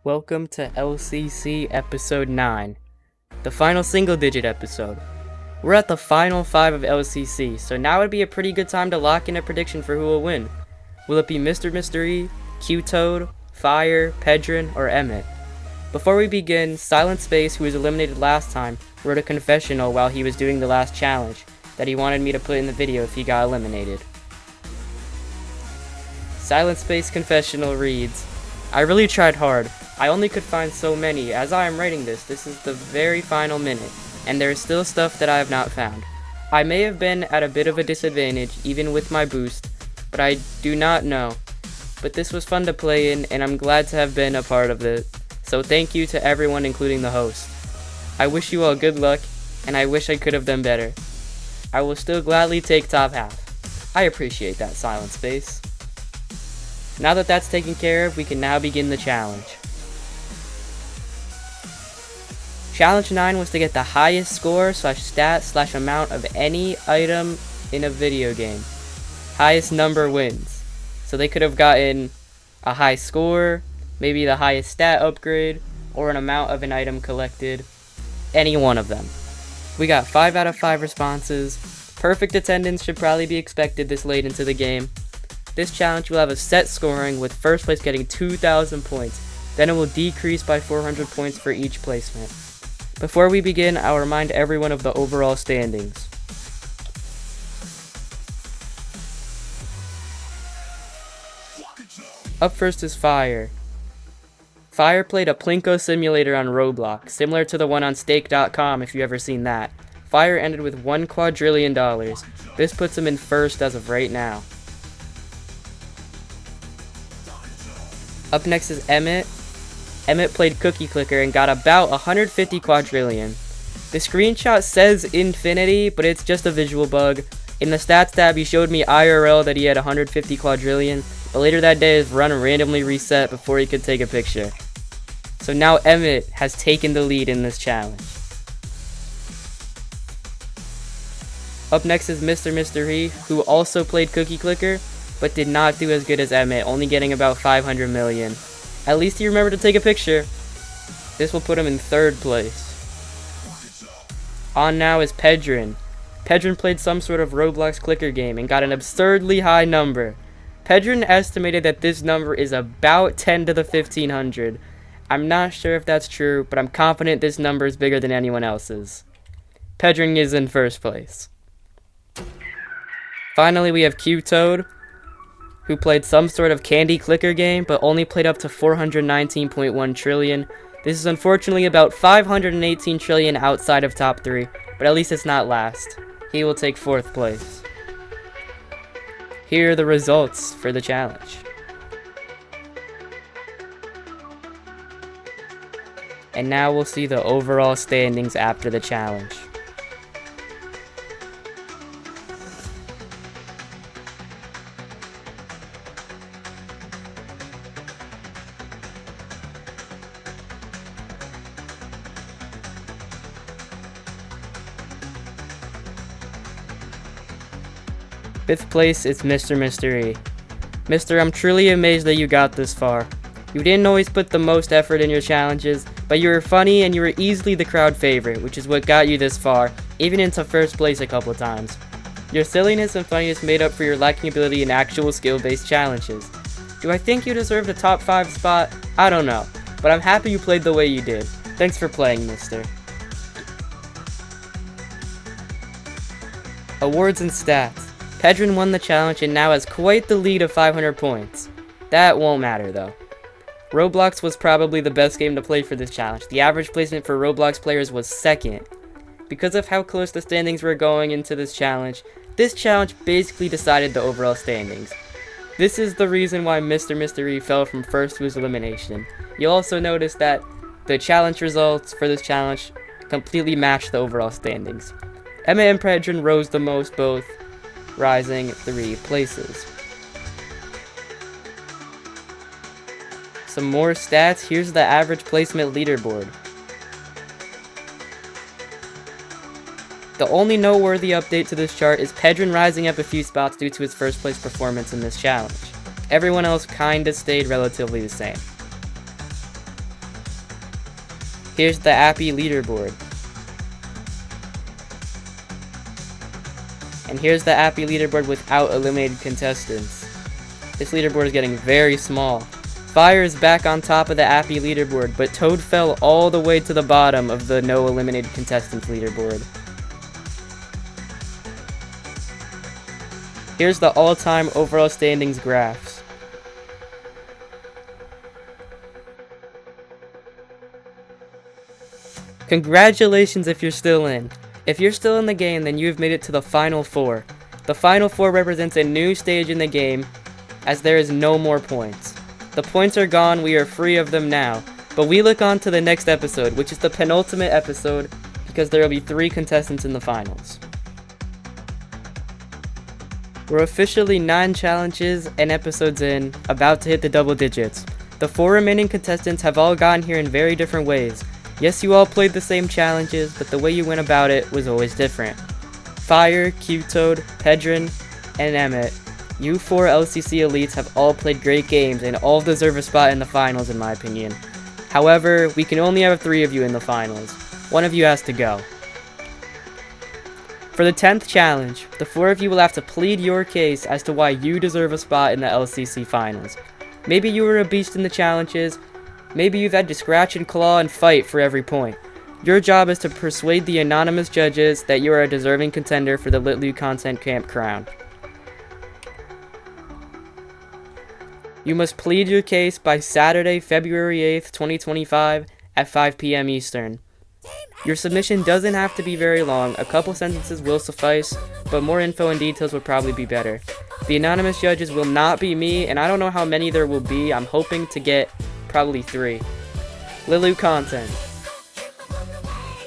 Welcome to LCC Episode 9, the final single-digit episode. We're at the final 5 of LCC, so now would be a pretty good time to lock in a prediction for who will win. Will it be Mr. Mystery, Q-Toad, Fire, Pedrin, or Emmett? Before we begin, Silent Space, who was eliminated last time, wrote a confessional while he was doing the last challenge that he wanted me to put in the video if he got eliminated. Silent Space confessional reads, I really tried hard. I only could find so many. As I am writing this is the very final minute, and there is still stuff that I have not found. I may have been at a bit of a disadvantage, even with my boost, but I do not know. But this was fun to play in, and I'm glad to have been a part of it. So thank you to everyone, including the host. I wish you all good luck, and I wish I could have done better. I will still gladly take top half. I appreciate that, Silent Space. Now that that's taken care of, we can now begin the challenge. Challenge 9 was to get the highest score / stat / amount of any item in a video game. Highest number wins. So they could have gotten a high score, maybe the highest stat upgrade, or an amount of an item collected. Any one of them. We got 5 out of 5 responses. Perfect attendance should probably be expected this late into the game. This challenge will have a set scoring, with first place getting 2,000 points. Then it will decrease by 400 points for each placement. Before we begin, I'll remind everyone of the overall standings. Up first is Fire. Fire played a Plinko simulator on Roblox, similar to the one on Stake.com if you've ever seen that. Fire ended with $1 quadrillion. This puts him in first as of right now. Up next is Emmett. Emmett played Cookie Clicker and got about 150 quadrillion. The screenshot says infinity, but it's just a visual bug. In the stats tab, he showed me IRL that he had 150 quadrillion, but later that day his run randomly reset before he could take a picture. So now Emmett has taken the lead in this challenge. Up next is Mr. Mystery, who also played Cookie Clicker, but did not do as good as Emmett, only getting about 500 million. At least he remembered to take a picture. This will put him in third place. On now is Pedrin. Pedrin played some sort of Roblox clicker game and got an absurdly high number. Pedrin estimated that this number is about 10 to the 1500. I'm not sure if that's true, but I'm confident this number is bigger than anyone else's. Pedrin is in first place. Finally, we have Q-Toad, who played some sort of candy clicker game, but only played up to 419.1 trillion. This is unfortunately about 518 trillion outside of top 3, but at least it's not last. He will take fourth place. Here are the results for the challenge. And now we'll see the overall standings after the challenge. Fifth place, it's Mr. Mystery. Mister, I'm truly amazed that you got this far. You didn't always put the most effort in your challenges, but you were funny and you were easily the crowd favorite, which is what got you this far, even into first place a couple times. Your silliness and funniness made up for your lacking ability in actual skill-based challenges. Do I think you deserved a top 5 spot? I don't know, but I'm happy you played the way you did. Thanks for playing, Mister. Awards and stats. Pedrin won the challenge and now has quite the lead of 500 points. That won't matter though. Roblox was probably the best game to play for this challenge. The average placement for Roblox players was second. Because of how close the standings were going into this challenge basically decided the overall standings. This is the reason why Mr. Mystery fell from first to his elimination. You'll also notice that the challenge results for this challenge completely matched the overall standings. Emmett and Pedrin rose the most, both rising 3 places. Some more stats. Here's the average placement leaderboard. The only noteworthy update to this chart is Pedrin rising up a few spots due to his first place performance in this challenge. Everyone else kinda stayed relatively the same. Here's the Appy leaderboard. And here's the Appy leaderboard without eliminated contestants. This leaderboard is getting very small. Fire is back on top of the Appy leaderboard, but Toad fell all the way to the bottom of the no eliminated contestants leaderboard. Here's the all-time overall standings graphs. Congratulations if you're still in. If you're still in the game, then you've made it to the Final Four. The Final Four represents a new stage in the game, as there is no more points. The points are gone, we are free of them now. But we look on to the next episode, which is the penultimate episode, because there will be 3 contestants in the finals. We're officially 9 challenges and episodes in, about to hit the double digits. The 4 remaining contestants have all gotten here in very different ways. Yes, you all played the same challenges, but the way you went about it was always different. Fire, Q-Toad, Pedrin, and Emmett, you 4 LCC elites have all played great games and all deserve a spot in the finals in my opinion. However, we can only have 3 of you in the finals. One of you has to go. For the 10th challenge, the 4 of you will have to plead your case as to why you deserve a spot in the LCC finals. Maybe you were a beast in the challenges, maybe you've had to scratch and claw and fight for every point. Your job is to persuade the anonymous judges that you are a deserving contender for the Litlu Content Camp crown. You must plead your case by Saturday, February 8th, 2025 at 5 p.m. Eastern. Your submission doesn't have to be very long, a couple sentences will suffice, but more info and details would probably be better. The anonymous judges will not be me, and I don't know how many there will be. I'm hoping to get probably 3. Litlu Content.